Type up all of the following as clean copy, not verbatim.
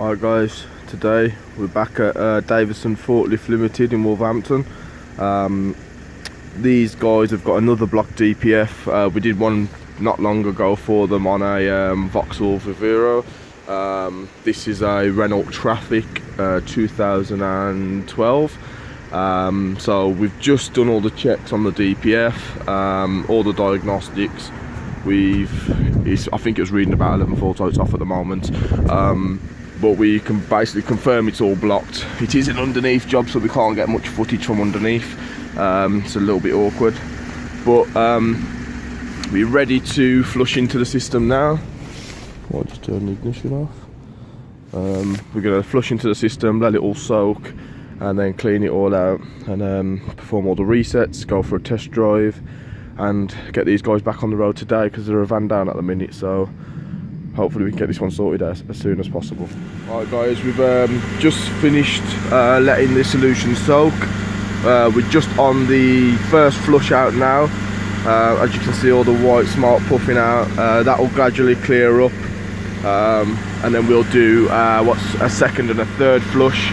Alright guys, today we're back at Davison Forklift Limited in Wolverhampton. These guys have got another block DPF. We did one not long ago for them on a Vauxhall Vivero. This is a Renault Traffic 2012. So we've just done all the checks on the DPF, all the diagnostics. I think it was reading about 11 fault, so it's off at the moment. But we can basically confirm it's all blocked. It is an underneath job, so we can't get much footage from underneath. It's a little bit awkward, but we're ready to flush into the system now. I'll just turn the ignition off. We're going to flush into the system, let it all soak, and then clean it all out, and perform all the resets, go for a test drive, and get these guys back on the road today because they're a van down at the minute. So hopefully we can get this one sorted as soon as possible. Alright guys, we've just finished letting the solution soak. We're just on the first flush out now. As you can see, all the white smart puffing out. That will gradually clear up, and then we'll do what's a second and a third flush,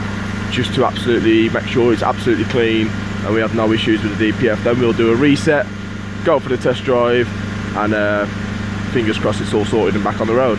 just to absolutely make sure it's absolutely clean and we have no issues with the DPF. Then we'll do a reset, go for the test drive, and fingers crossed it's all sorted and back on the road.